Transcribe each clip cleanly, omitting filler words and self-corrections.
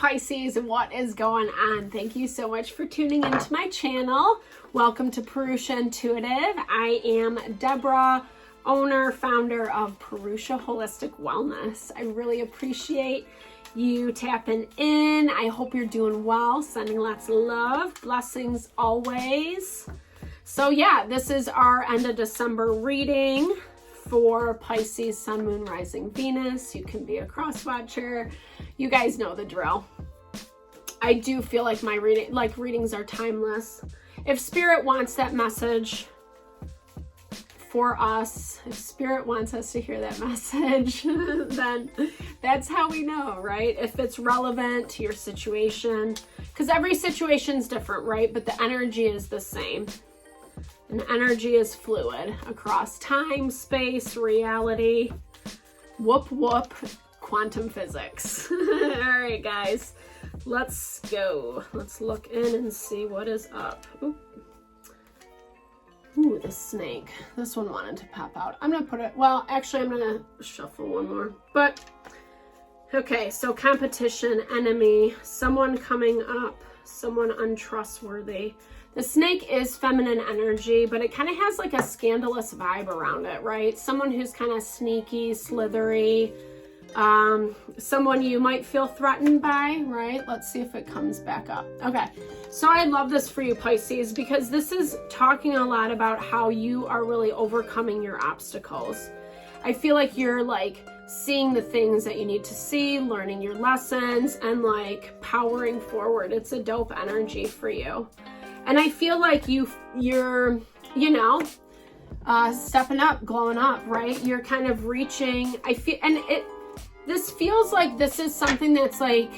Pisces, what is going on? Thank you so much for tuning into my channel. Welcome to Purusha Intuitive. I am Deborah, owner, founder of Purusha Holistic Wellness. I really appreciate you tapping in. I hope you're doing well. Sending lots of love, blessings always. So yeah, this is our end of December reading for Pisces, Sun, Moon, Rising, Venus. You can be a cross watcher. You guys know the drill. I do feel like my readings are timeless. If Spirit wants that message for us, if Spirit wants us to hear that message, then that's how we know, right? If it's relevant to your situation, because every situation's different, right? But the energy is the same. And energy is fluid across time, space, reality, whoop, whoop, quantum physics. All right, guys, let's go. Let's look in and see what is up. Ooh, the snake. This one wanted to pop out. I'm going to put it, well, actually, I'm going to shuffle one more. But, okay, so competition, enemy, someone coming up, someone untrustworthy. The snake is feminine energy, but it kind of has like a scandalous vibe around it, right? Someone who's kind of sneaky, slithery, someone you might feel threatened by, right? Let's see if it comes back up. Okay, so I love this for you, Pisces, because this is talking a lot about how you are really overcoming your obstacles. I feel like you're like seeing the things that you need to see, learning your lessons, and like powering forward. It's a dope energy for you. And I feel like you're, you know, stepping up, glowing up, right? You're kind of reaching, I feel, and this feels like this is something that's like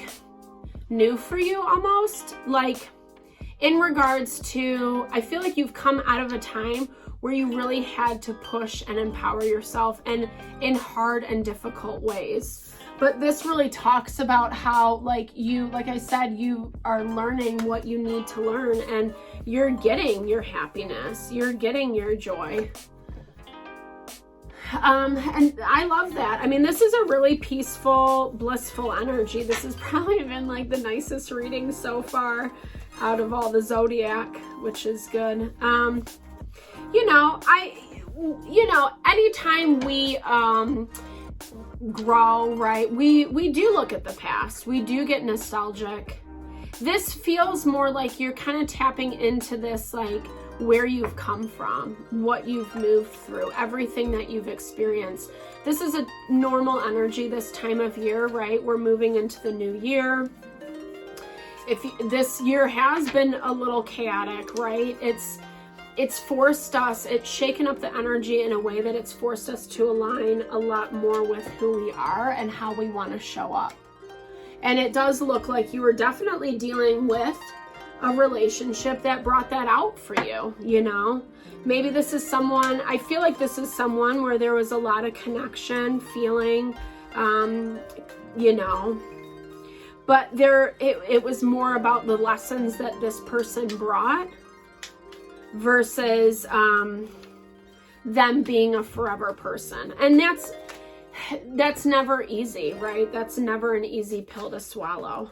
new for you almost, like in regards to, I feel like you've come out of a time where you really had to push and empower yourself and in hard and difficult ways. But this really talks about how like I said, you are learning what you need to learn and you're getting your happiness, you're getting your joy. And I love that. I mean, this is a really peaceful, blissful energy. This has probably been like the nicest reading so far out of all the zodiac, which is good. Anytime we, grow, right? We do look at the past. We do get nostalgic. This feels more like you're kind of tapping into this, like where you've come from, what you've moved through, everything that you've experienced. This is a normal energy this time of year, right? We're moving into the new year. This year has been a little chaotic, right? It's forced us, it's shaken up the energy in a way that it's forced us to align a lot more with who we are and how we want to show up. And it does look like you were definitely dealing with a relationship that brought that out for you, you know? Maybe this is someone, I feel like this is someone where there was a lot of connection, feeling, you know, but it was more about the lessons that this person brought versus them being a forever person. And that's never easy, right? That's never an easy pill to swallow.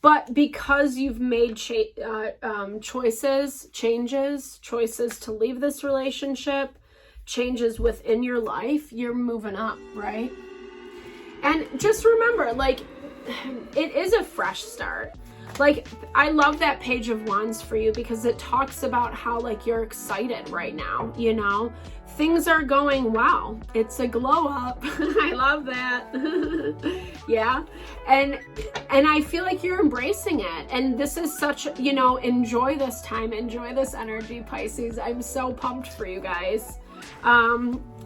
But because you've made choices to leave this relationship, changes within your life, you're moving up, right? And just remember, like, it is a fresh start. Like, I love that Page of Wands for you because it talks about how, like, you're excited right now, you know? Things are going well. It's a glow up. I love that. Yeah. And I feel like you're embracing it. And this is such, you know, enjoy this time. Enjoy this energy, Pisces. I'm so pumped for you guys.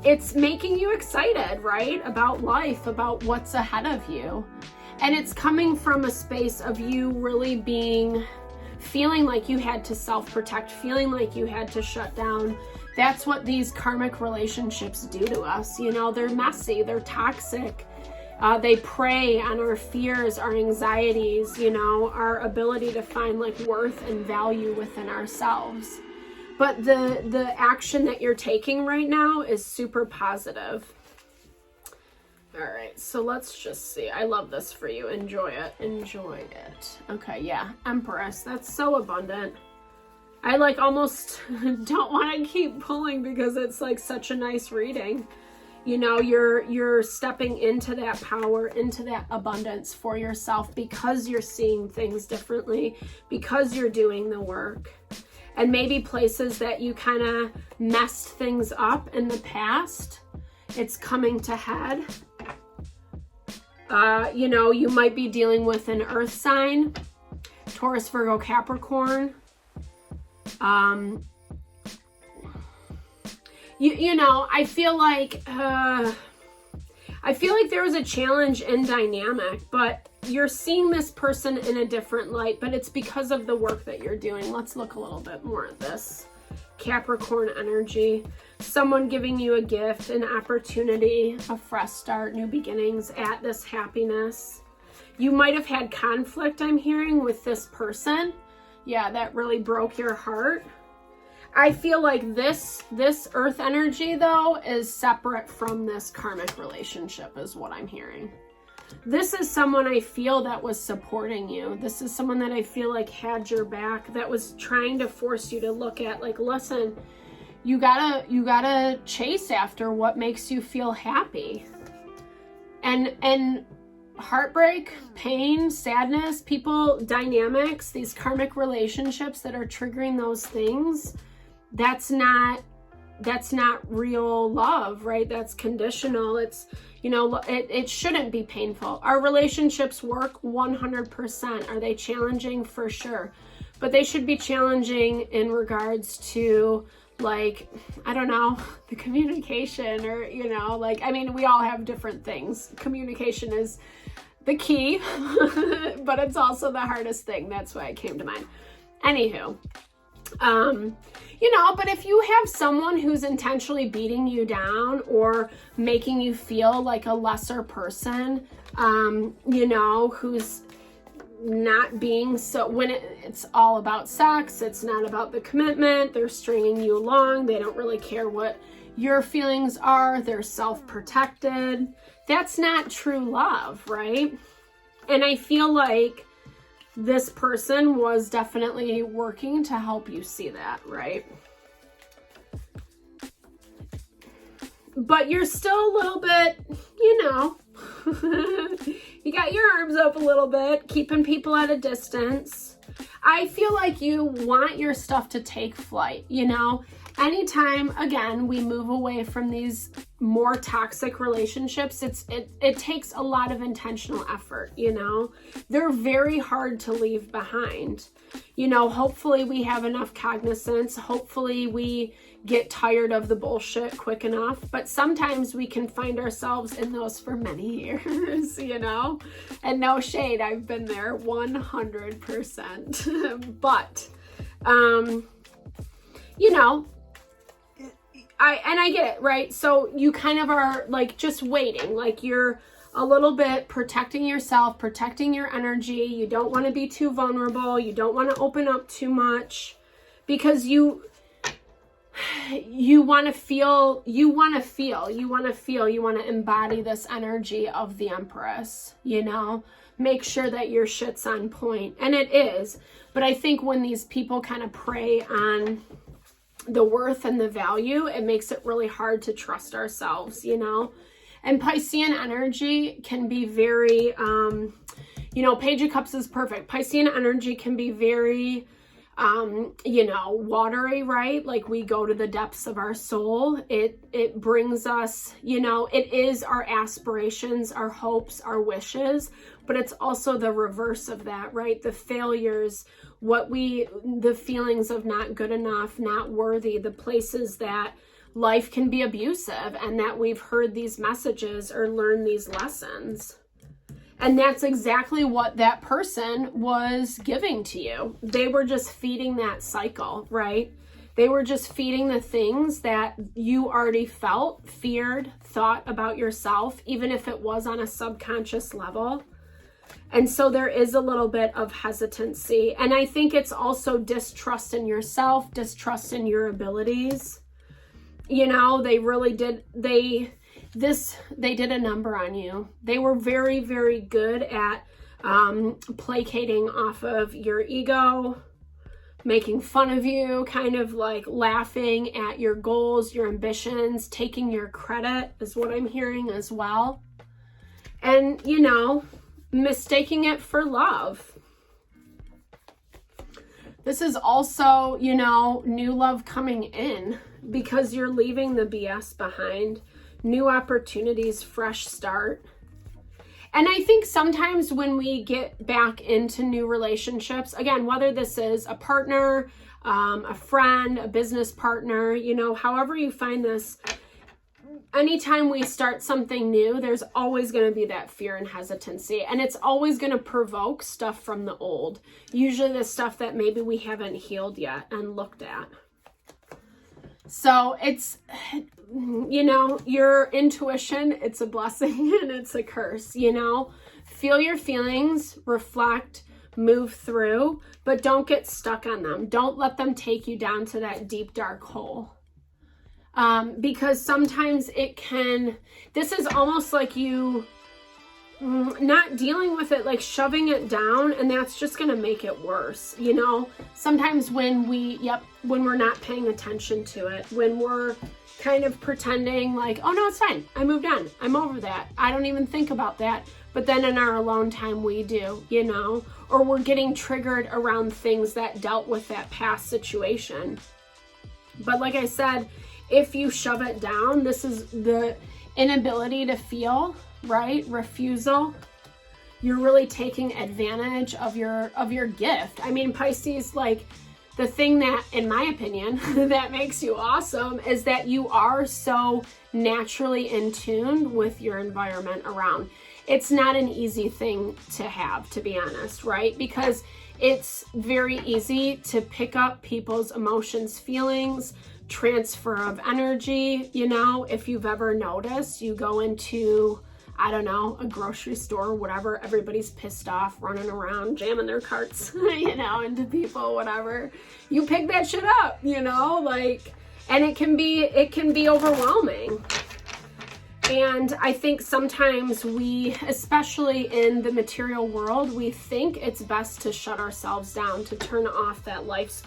It's making you excited, right? About life, about what's ahead of you. And it's coming from a space of you really feeling like you had to self-protect, feeling like you had to shut down. That's what these karmic relationships do to us. You know, they're messy, they're toxic. They prey on our fears, our anxieties, you know, our ability to find like worth and value within ourselves. But the action that you're taking right now is super positive. All right, so let's just see. I love this for you. Enjoy it. Enjoy it. Okay, yeah. Empress. That's so abundant. I like almost don't want to keep pulling because it's like such a nice reading. You know, you're stepping into that power, into that abundance for yourself because you're seeing things differently, because you're doing the work. And maybe places that you kind of messed things up in the past, it's coming to head. You know, you might be dealing with an earth sign, Taurus, Virgo, Capricorn. You know, I feel like there was a challenge in dynamic, but you're seeing this person in a different light, but it's because of the work that you're doing. Let's look a little bit more at this. Capricorn energy, someone giving you a gift, an opportunity, a fresh start, new beginnings, at this happiness. You might have had conflict, I'm hearing, with this person. Yeah, that really broke your heart. I feel like this earth energy, though, is separate from this karmic relationship, is what I'm hearing. This is someone I feel that was supporting you. This is someone that I feel like had your back, that was trying to force you to look at, like, listen, you gotta chase after what makes you feel happy. And heartbreak, pain, sadness, people, dynamics, these karmic relationships that are triggering those things, that's not real love, right? That's conditional. It's, you know, it shouldn't be painful. Our relationships work 100%. Are they challenging? For sure. But they should be challenging in regards to, like, I don't know, the communication, or, you know, like, I mean, we all have different things. Communication is the key, but it's also the hardest thing. That's why it came to mind. Anywho, you know, but if you have someone who's intentionally beating you down or making you feel like a lesser person, you know, who's not being so, when it's all about sex, it's not about the commitment, they're stringing you along, they don't really care what your feelings are, they're self-protected, that's not true love, right? And I feel like this person was definitely working to help you see that, right? But you're still a little bit, you know, you got your arms up a little bit, keeping people at a distance. I feel like you want your stuff to take flight, you know? Anytime, again, we move away from these more toxic relationships, it takes a lot of intentional effort, you know? They're very hard to leave behind. You know, hopefully we have enough cognizance. Hopefully we get tired of the bullshit quick enough. But sometimes we can find ourselves in those for many years, you know? And no shade, I've been there 100%. But, you know, I get it, right? So you kind of are like just waiting, like you're a little bit protecting yourself, protecting your energy. You don't want to be too vulnerable. You don't want to open up too much because you want to feel, you want to embody this energy of the Empress, you know, make sure that your shit's on point. And it is. But I think when these people kind of prey on the worth and the value, it makes it really hard to trust ourselves, you know? And Piscean energy can be very, you know, Page of Cups is perfect. Piscean energy can be very, you know, watery, right? Like we go to the depths of our soul. It brings us, you know, it is our aspirations, our hopes, our wishes, but it's also the reverse of that, right? The failures, the feelings of not good enough, not worthy, the places that life can be abusive and that we've heard these messages or learned these lessons. And that's exactly what that person was giving to you. They were just feeding that cycle, right? They were just feeding the things that you already felt, feared, thought about yourself, even if it was on a subconscious level. And so there is a little bit of hesitancy. And I think it's also distrust in yourself, distrust in your abilities. You know, they really did, they did a number on you. They were very, very good at placating off of your ego, making fun of you, kind of like laughing at your goals, your ambitions, taking your credit is what I'm hearing as well. And, you know, mistaking it for love. This is also, you know, new love coming in because you're leaving the BS behind. New opportunities, fresh start. And I think sometimes when we get back into new relationships, again, whether this is a partner, a friend, a business partner, you know, however you find this, anytime we start something new, there's always going to be that fear and hesitancy. And it's always going to provoke stuff from the old. Usually the stuff that maybe we haven't healed yet and looked at. So it's, you know, your intuition, it's a blessing and it's a curse, you know. Feel your feelings, reflect, move through, but don't get stuck on them. Don't let them take you down to that deep, dark hole. Because sometimes it can, this is almost like you not dealing with it, like shoving it down, and that's just going to make it worse. You know, sometimes when when we're not paying attention to it, when we're kind of pretending like, oh no, it's fine. I moved on. I'm over that. I don't even think about that. But then in our alone time, we do, you know, or we're getting triggered around things that dealt with that past situation. But like I said, if you shove it down, this is the inability to feel, right? Refusal. You're really taking advantage of your gift. I mean, Pisces, like the thing that, in my opinion, that makes you awesome is that you are so naturally in tune with your environment around. It's not an easy thing to have, to be honest, right? Because it's very easy to pick up people's emotions, feelings, transfer of energy. You know, if you've ever noticed, you go into, I don't know, a grocery store, whatever, everybody's pissed off, running around, jamming their carts, you know, into people, whatever. You pick that shit up, you know, like, and it can be overwhelming. And I think sometimes we, especially in the material world, we think it's best to shut ourselves down, to turn off that life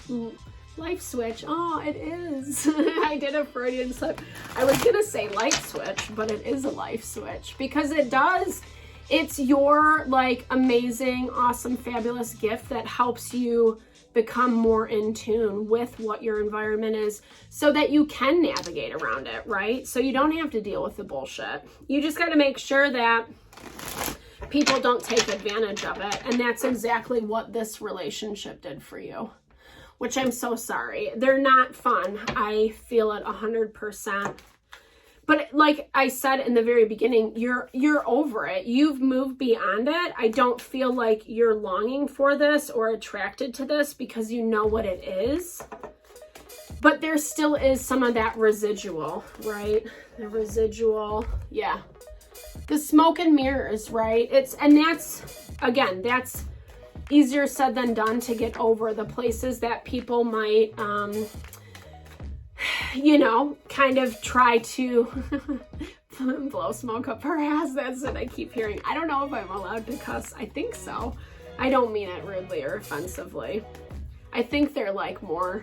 switch. Oh, it is. I did a Freudian slip. I was gonna say light switch, but it is a life switch because it does. It's your like amazing, awesome, fabulous gift that helps you become more in tune with what your environment is so that you can navigate around it, right? So you don't have to deal with the bullshit. You just got to make sure that people don't take advantage of it. And that's exactly what this relationship did for you, which I'm so sorry. They're not fun. I feel it 100%. But like I said in the very beginning, you're over it. You've moved beyond it. I don't feel like you're longing for this or attracted to this because you know what it is. But there still is some of that residual, right? The residual, yeah. The smoke and mirrors, right? And that's, again, that's easier said than done to get over. The places that people might, you know, kind of try to blow smoke up her ass. That's what I keep hearing. I don't know if I'm allowed to cuss. I think so. I don't mean it rudely or offensively. I think they're like more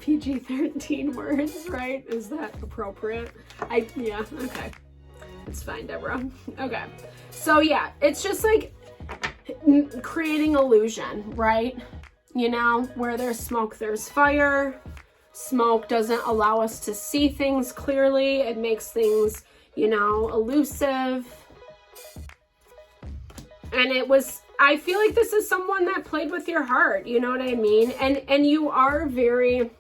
PG-13 words, right? Is that appropriate? Yeah, okay. It's fine, Deborah. Okay. So yeah, it's just like creating illusion, right? You know, where there's smoke, there's fire. Smoke doesn't allow us to see things clearly. It makes things, you know, elusive. And I feel like this is someone that played with your heart, you know what I mean? And you are very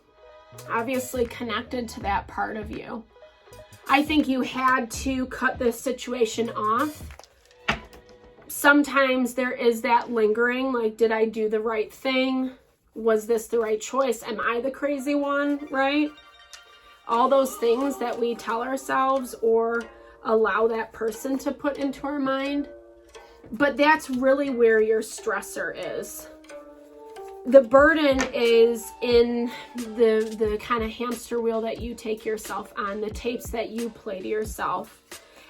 obviously connected to that part of you. I think you had to cut this situation off. Sometimes there is that lingering, like, did I do the right thing? Was this the right choice? Am I the crazy one, right? All those things that we tell ourselves or allow that person to put into our mind. But that's really where your stressor is. the burden is in the kind of hamster wheel that you take yourself on, the tapes that you play to yourself.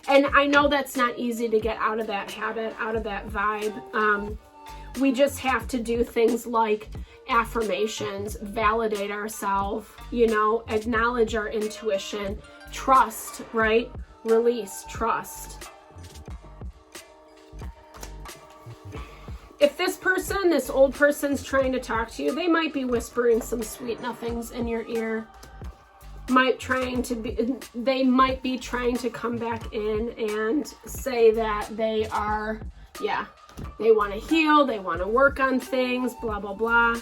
And I know that's not easy to get out of that habit, out of that vibe. We just have to do things like affirmations, validate ourselves, you know, acknowledge our intuition, trust, right? Release, trust. If this person, this old person's trying to talk to you, they might be whispering some sweet nothings in your ear. They might be trying to come back in and say that they are, they want to heal, they want to work on things, blah, blah, blah.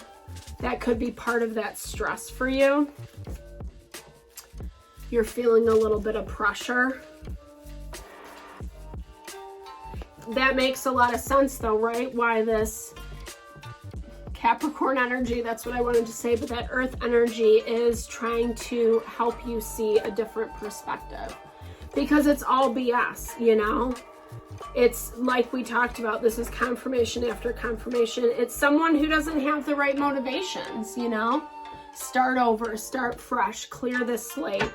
That could be part of that stress for you. You're feeling a little bit of pressure. That makes a lot of sense though, right? Why this Capricorn energy, that's what I wanted to say, but that Earth energy is trying to help you see a different perspective, because it's all BS, you know? It's like we talked about, this is confirmation after confirmation. It's someone who doesn't have the right motivations, you know? Start over, start fresh, clear the slate,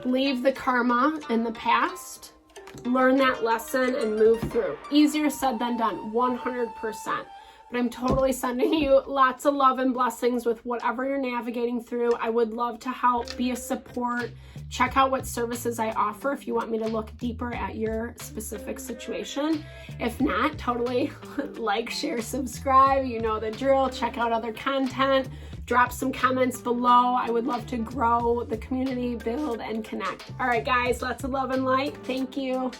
leave the karma in the past, learn that lesson and move through. Easier said than done, 100%. But I'm totally sending you lots of love and blessings with whatever you're navigating through. I would love to help, be a support. Check out what services I offer if you want me to look deeper at your specific situation. If not, totally like, share, subscribe. You know the drill. Check out other content. Drop some comments below. I would love to grow the community, build, and connect. All right, guys, lots of love and light. Thank you.